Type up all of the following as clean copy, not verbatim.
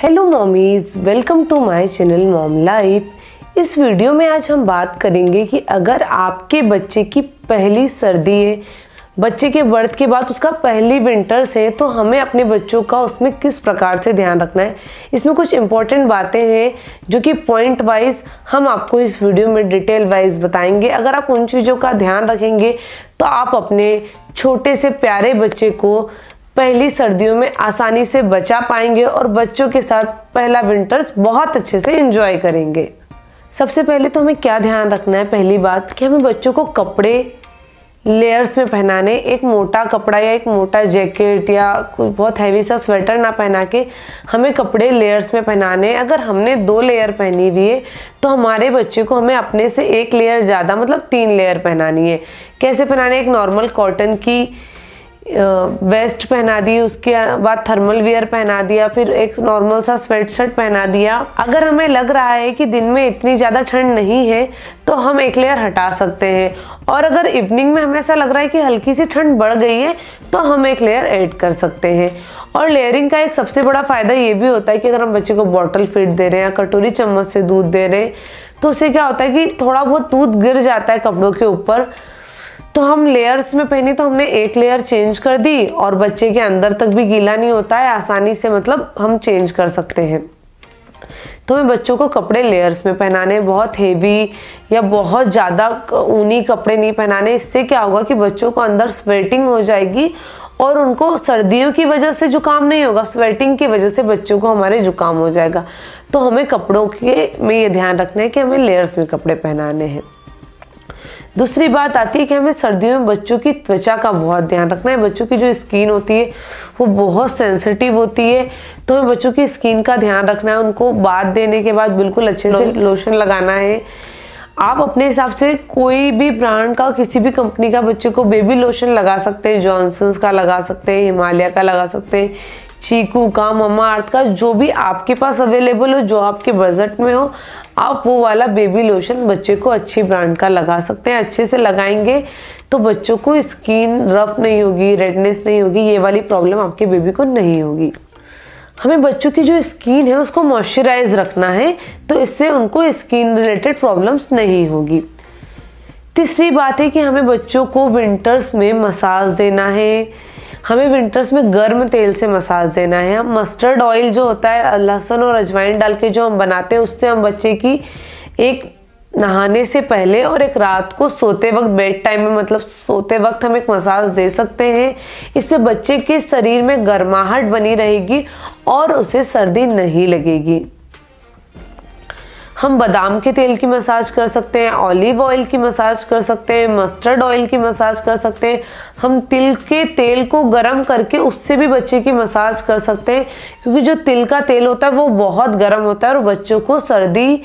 Hello mommies, welcome to my channel mom life. इस video में आज हम बात करेंगे कि अगर आपके बच्चे की पहली सर्दी है, बच्चे के बर्थ के बाद उसका पहली विंटर्स है, तो हमें अपने बच्चों का उसमें किस प्रकार से ध्यान रखना है। इसमें कुछ इंपॉर्टेंट बातें हैं जो कि पॉइंट वाइज हम आपको इस वीडियो में डिटेल वाइज बताएंगे। अगर आप उन चीज़ों का ध्यान रखेंगे तो आप अपने छोटे से प्यारे बच्चे को पहली सर्दियों में आसानी से बचा पाएंगे और बच्चों के साथ पहला विंटर्स बहुत अच्छे से एंजॉय करेंगे। सबसे पहले तो हमें क्या ध्यान रखना है, पहली बात कि हमें बच्चों को कपड़े लेयर्स में पहनाने, एक मोटा कपड़ा या एक मोटा जैकेट या कोई बहुत हैवी सा स्वेटर ना पहना के हमें कपड़े लेयर्स में पहनाने। अगर हमने 2 लेयर पहनी हुई है तो हमारे बच्चे को हमें अपने से 1 लेयर ज़्यादा मतलब 3 लेयर पहनानी है। कैसे पहनाने? एक नॉर्मल कॉटन की वेस्ट पहना दी, उसके बाद थर्मल वियर पहना दिया, फिर एक नॉर्मल सा स्वेट शर्ट पहना दिया। अगर हमें लग रहा है कि दिन में इतनी ज़्यादा ठंड नहीं है तो हम 1 लेयर हटा सकते हैं, और अगर इवनिंग में हमें ऐसा लग रहा है कि हल्की सी ठंड बढ़ गई है तो हम 1 लेयर ऐड कर सकते हैं। और लेयरिंग का एक सबसे बड़ा फ़ायदा ये भी होता है कि अगर हम बच्चे को बॉटल फीड दे रहे हैं या कटोरी चम्मच से दूध दे रहे हैं तो उससे क्या होता है कि थोड़ा बहुत दूध गिर जाता है कपड़ों के ऊपर। तो हम लेयर्स में पहनी तो हमने 1 लेयर चेंज कर दी और बच्चे के अंदर तक भी गीला नहीं होता है, आसानी से मतलब हम चेंज कर सकते हैं। तो हमें बच्चों को कपड़े लेयर्स में पहनाने, बहुत हेवी या बहुत ज़्यादा ऊनी कपड़े नहीं पहनाने। इससे क्या होगा कि बच्चों को अंदर स्वेटिंग हो जाएगी और उनको सर्दियों की वजह से जुकाम नहीं होगा, स्वेटिंग की वजह से बच्चों को हमारे जुकाम हो जाएगा। तो हमें कपड़ों के में ये ध्यान रखना है कि हमें लेयर्स में कपड़े पहनाने हैं। दूसरी बात आती है कि हमें सर्दियों में बच्चों की त्वचा का बहुत ध्यान रखना है। बच्चों की जो स्किन होती है वो बहुत सेंसिटिव होती है, तो हमें बच्चों की स्किन का ध्यान रखना है। उनको बाथ देने के बाद बिल्कुल अच्छे से लोशन लगाना है। आप अपने हिसाब से कोई भी ब्रांड का, किसी भी कंपनी का बच्चे को बेबी लोशन लगा सकते हैं। जॉनसन्स का लगा सकते हैं, हिमालय का लगा सकते हैं, चीकू का, मम्मा अर्थ का, जो भी आपके पास अवेलेबल हो, जो आपके बजट में हो, आप वो वाला बेबी लोशन बच्चे को अच्छी ब्रांड का लगा सकते हैं। अच्छे से लगाएंगे तो बच्चों को स्किन रफ नहीं होगी, रेडनेस नहीं होगी, ये वाली प्रॉब्लम आपके बेबी को नहीं होगी। हमें बच्चों की जो स्किन है उसको मॉइस्चराइज रखना है, तो इससे उनको स्किन रिलेटेड प्रॉब्लम्स नहीं होगी। तीसरी बात है कि हमें बच्चों को विंटर्स में मसाज देना है। हमें विंटर्स में गर्म तेल से मसाज देना है। हम मस्टर्ड ऑयल जो होता है लहसुन और अजवाइन डाल के जो हम बनाते हैं, उससे हम बच्चे की एक नहाने से पहले और एक रात को सोते वक्त, बेड टाइम में मतलब सोते वक्त हम एक मसाज दे सकते हैं। इससे बच्चे के शरीर में गर्माहट बनी रहेगी और उसे सर्दी नहीं लगेगी। हम बादाम के तेल की मसाज कर सकते हैं, ऑलिव ऑयल की मसाज कर सकते हैं, मस्टर्ड ऑयल की मसाज कर सकते हैं। हम तिल के तेल को गर्म करके उससे भी बच्चे की मसाज कर सकते हैं, क्योंकि जो तिल का तेल होता है वो बहुत गर्म होता है और बच्चों को सर्दी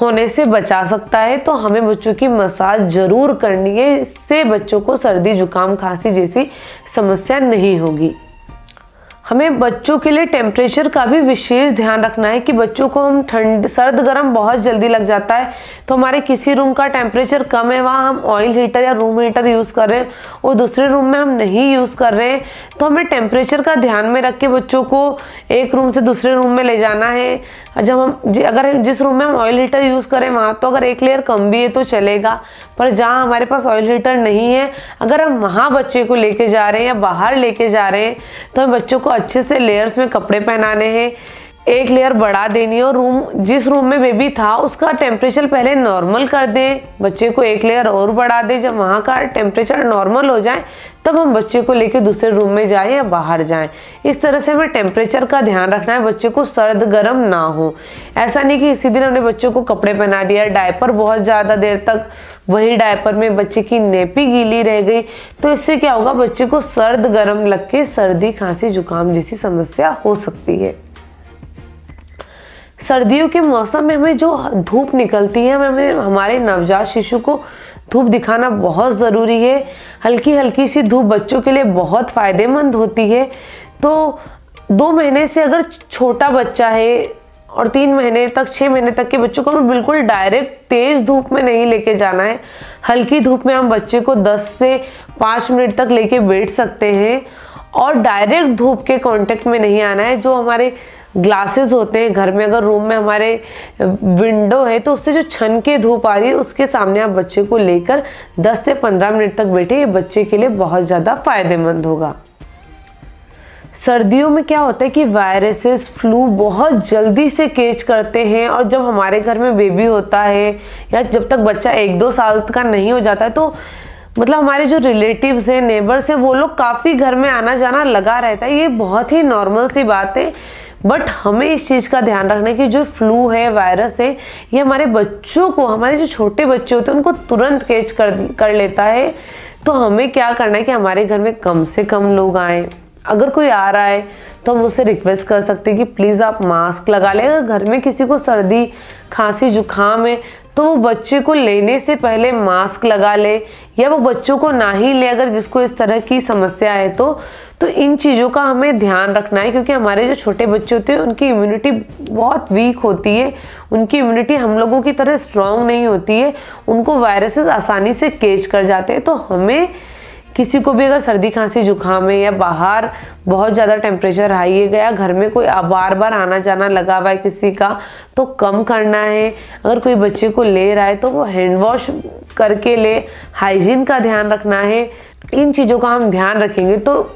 होने से बचा सकता है। तो हमें बच्चों की मसाज जरूर करनी है, इससे बच्चों को सर्दी जुकाम खांसी जैसी समस्या नहीं होगी। हमें बच्चों के लिए टेम्परेचर का भी विशेष ध्यान रखना है कि बच्चों को हम ठंड सर्द गर्म बहुत जल्दी लग जाता है, तो हमारे किसी रूम का टेम्परेचर कम है, वहाँ हम ऑयल हीटर या रूम हीटर यूज़ कर रहे हैं और दूसरे रूम में हम नहीं यूज़ कर रहे हैं, तो हमें टेम्परेचर का ध्यान में रख के बच्चों को एक रूम से दूसरे रूम में ले जाना है। जब हम अगर जिस रूम में हम ऑयल हीटर यूज़ करें वहाँ तो अगर 1 लेयर कम भी है तो चलेगा, पर जहाँ हमारे पास ऑयल हीटर नहीं है, अगर हम वहाँ बच्चे को लेके जा रहे हैं या बाहर लेके जा रहे हैं तो हमें बच्चों को अच्छे से लेयर्स में कपड़े पहनाने हैं। 1 लेयर बढ़ा देनी है और जिस रूम में बेबी था उसका टेम्परेचर पहले नॉर्मल कर दें, बच्चे को 1 लेयर और बढ़ा दें। जब वहाँ का टेम्परेचर नॉर्मल हो जाए तब हम बच्चे को लेके दूसरे रूम में जाएं या बाहर जाएं। इस तरह से हमें टेम्परेचर का ध्यान रखना है, बच्चे को सर्द गर्म ना हो। ऐसा नहीं कि इसी दिन हमने बच्चों को कपड़े पहना दिया, डायपर बहुत ज़्यादा देर तक वही डायपर में बच्चे की नेपी गीली रह गई, तो इससे क्या होगा, बच्चे को सर्द गर्म लग के सर्दी खांसी जुकाम जैसी समस्या हो सकती है। सर्दियों के मौसम में हमें जो धूप निकलती है, हमें हमारे नवजात शिशु को धूप दिखाना बहुत ज़रूरी है। हल्की हल्की सी धूप बच्चों के लिए बहुत फ़ायदेमंद होती है। तो 2 महीने से अगर छोटा बच्चा है और 3 महीने तक, 6 महीने तक के बच्चों को हमें बिल्कुल डायरेक्ट तेज़ धूप में नहीं लेके जाना है। हल्की धूप में हम बच्चे को 10 से 5 मिनट तक लेके बैठ सकते हैं और डायरेक्ट धूप के कांटेक्ट में नहीं आना है। जो हमारे ग्लासेस होते हैं घर में, अगर रूम में हमारे विंडो है तो उससे जो छन के धूप आ रही है उसके सामने आप बच्चे को लेकर 10 से 15 मिनट तक बैठे, ये बच्चे के लिए बहुत ज़्यादा फायदेमंद होगा। सर्दियों में क्या होता है कि वायरसेस, फ्लू बहुत जल्दी से कैच करते हैं, और जब हमारे घर में बेबी होता है या जब तक बच्चा 1-2 साल का नहीं हो जाता है तो मतलब हमारे जो रिलेटिव्स हैं, नेबर्स हैं, वो लोग काफ़ी घर में आना जाना लगा रहता है। ये बहुत ही नॉर्मल सी बात है, बट हमें इस चीज़ का ध्यान रखना है कि जो फ्लू है, वायरस है, ये हमारे बच्चों को, हमारे जो छोटे बच्चे होते हैं उनको तुरंत कैच कर लेता है। तो हमें क्या करना है कि हमारे घर में कम से कम लोग आएँ। अगर कोई आ रहा है तो हम उससे रिक्वेस्ट कर सकते हैं कि प्लीज़ आप मास्क लगा लें। अगर घर में किसी को सर्दी, खांसी, जुकाम है तो वो बच्चे को लेने से पहले मास्क लगा ले, या वो बच्चों को ना ही ले अगर जिसको इस तरह की समस्या है तो इन चीज़ों का हमें ध्यान रखना है, क्योंकि हमारे जो छोटे बच्चे होते हैं उनकी इम्यूनिटी बहुत वीक होती है। उनकी इम्यूनिटी हम लोगों की तरह स्ट्रांग नहीं होती है, उनको वायरसेस आसानी से कैच कर जाते हैं। तो हमें किसी को भी अगर सर्दी, खांसी, जुकाम है या बाहर बहुत ज़्यादा टेम्परेचर हाई है, गया घर में कोई बार बार आना जाना लगा हुआ है किसी का, तो कम करना है। अगर कोई बच्चे को ले रहा है तो वो हैंड वॉश करके ले, हाइजीन का ध्यान रखना है। इन चीज़ों का हम ध्यान रखेंगे तो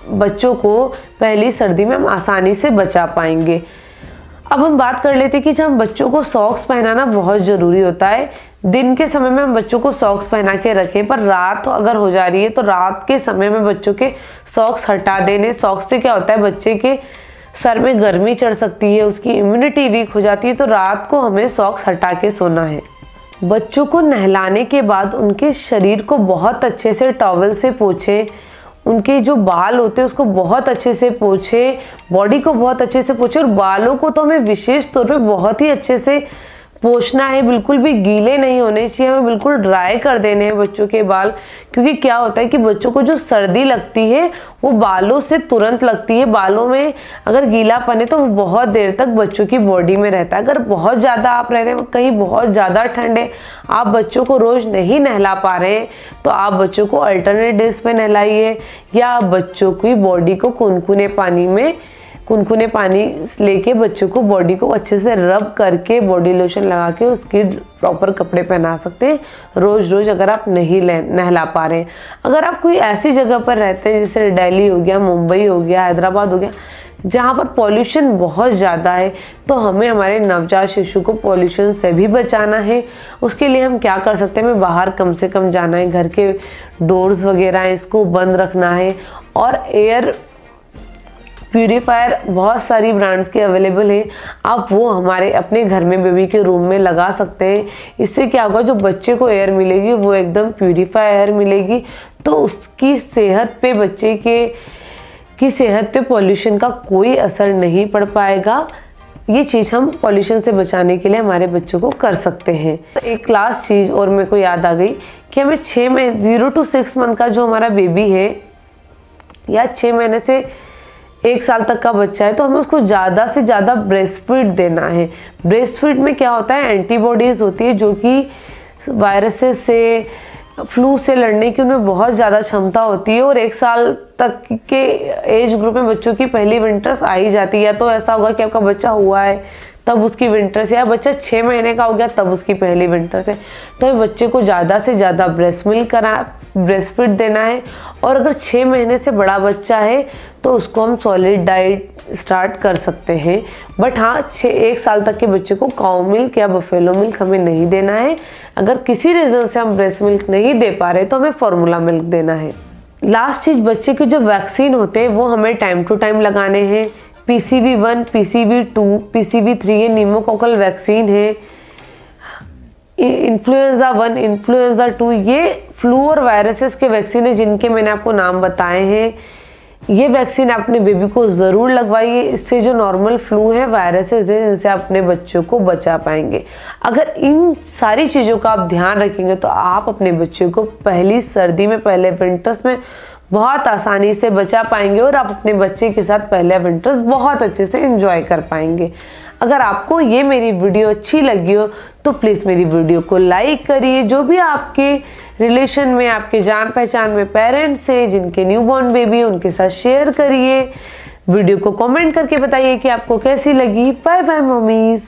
बच्चों को पहली सर्दी में हम आसानी से बचा पाएंगे। अब हम बात कर लेते हैं कि जब बच्चों को सॉक्स पहनाना बहुत ज़रूरी होता है। दिन के समय में हम बच्चों को सॉक्स पहना के रखें, पर रात अगर हो जा रही है तो रात के समय में बच्चों के सॉक्स हटा देने। सॉक्स से क्या होता है, बच्चे के सर में गर्मी चढ़ सकती है, उसकी इम्यूनिटी वीक हो जाती है, तो रात को हमें सॉक्स हटा के सोना है। बच्चों को नहलाने के बाद उनके शरीर को बहुत अच्छे से टॉवल से पोंछें, उनके जो बाल होते हैं उसको बहुत अच्छे से पोंछे, बॉडी को बहुत अच्छे से पोंछे, और बालों को तो हमें विशेष तौर पे बहुत ही अच्छे से पोंछना है। बिल्कुल भी गीले नहीं होने चाहिए, हमें बिल्कुल ड्राई कर देने हैं बच्चों के बाल। क्योंकि क्या होता है कि बच्चों को जो सर्दी लगती है वो बालों से तुरंत लगती है। बालों में अगर गीलापन है तो वो बहुत देर तक बच्चों की बॉडी में रहता है। अगर बहुत ज़्यादा आप रह रहे हैं, कहीं बहुत ज़्यादा ठंड है, आप बच्चों को रोज़ नहीं नहला पा रहे हैं, तो आप बच्चों को अल्टरनेट डेज पे नहलाइए, या आप बच्चों की बॉडी को कुनकुने पानी लेके बच्चों को बॉडी को अच्छे से रब करके, बॉडी लोशन लगा के उसकी प्रॉपर कपड़े पहना सकते हैं रोज़ अगर आप नहीं नहला पा रहे हैं। अगर आप कोई ऐसी जगह पर रहते हैं जैसे दिल्ली हो गया, मुंबई हो गया, हैदराबाद हो गया, जहाँ पर पॉल्यूशन बहुत ज़्यादा है, तो हमें हमारे नवजात शिशु को पॉल्यूशन से भी बचाना है। उसके लिए हम क्या कर सकते हैं, हमें बाहर कम से कम जाना है, घर के डोर्स वगैरह हैं इसको बंद रखना है, और एयर प्यूरीफायर बहुत सारी ब्रांड्स के अवेलेबल हैं, आप वो हमारे अपने घर में बेबी के रूम में लगा सकते हैं। इससे क्या होगा, जो बच्चे को एयर मिलेगी वो एकदम प्यूरीफाई एयर मिलेगी, तो उसकी सेहत पे, बच्चे की सेहत पे पॉल्यूशन का कोई असर नहीं पड़ पाएगा। ये चीज़ हम पॉल्यूशन से बचाने के लिए हमारे बच्चों को कर सकते हैं। एक लास्ट चीज़ और मेरे को याद आ गई कि हमें 0 to 6 मंथ का जो हमारा बेबी है, या 6 महीने से 1 साल तक का बच्चा है, तो हमें उसको ज़्यादा से ज़्यादा ब्रेस्ट फीड देना है। ब्रेस्ट फीड में क्या होता है, एंटीबॉडीज़ होती है जो कि वायरसेस से, फ्लू से लड़ने की उनमें बहुत ज़्यादा क्षमता होती है। और 1 साल तक के एज ग्रुप में बच्चों की पहली विंटर्स आ ही जाती है। तो ऐसा होगा कि आपका बच्चा हुआ है तब उसकी विंटर्स, या बच्चा 6 महीने का हो गया तब उसकी पहली विंटर्स है। तो बच्चे को ज़्यादा से ज़्यादा ब्रेस्ट फीड देना है। और अगर 6 महीने से बड़ा बच्चा है तो उसको हम सॉलिड डाइट स्टार्ट कर सकते हैं। बट हाँ, 1 साल तक के बच्चे को काऊ मिल्क या बफेलो मिल्क हमें नहीं देना है। अगर किसी रीज़न से हम ब्रेस्ट मिल्क नहीं दे पा रहे तो हमें फॉर्मूला मिल्क देना है। लास्ट चीज़, बच्चे के जो वैक्सीन होते हैं वो हमें टाइम टू टाइम लगाने हैं। PCV1, PCV2, PCV3 ये न्यूमोकोकल वैक्सीन है। इन्फ्लुएंजा 1, इन्फ्लुएंजा 2 ये फ्लू और वायरसेस के वैक्सीन है जिनके मैंने आपको नाम बताए हैं। ये वैक्सीन अपने बेबी को ज़रूर लगवाइए। इससे जो नॉर्मल फ्लू है, वायरसेस है, जिनसे आप अपने बच्चों को बचा पाएंगे। अगर इन सारी चीज़ों का आप ध्यान रखेंगे तो आप अपने बच्चों को पहली सर्दी में, पहले विंटर्स में बहुत आसानी से बचा पाएंगे, और आप अपने बच्चे के साथ पहले विंटर्स बहुत अच्छे से एंजॉय कर पाएंगे। अगर आपको ये मेरी वीडियो अच्छी लगी हो तो प्लीज़ मेरी वीडियो को लाइक करिए। जो भी आपके रिलेशन में, आपके जान पहचान में पेरेंट्स हैं जिनके न्यूबॉर्न बेबी है, उनके साथ शेयर करिए। वीडियो को कमेंट करके बताइए कि आपको कैसी लगी। Bye bye mummy's.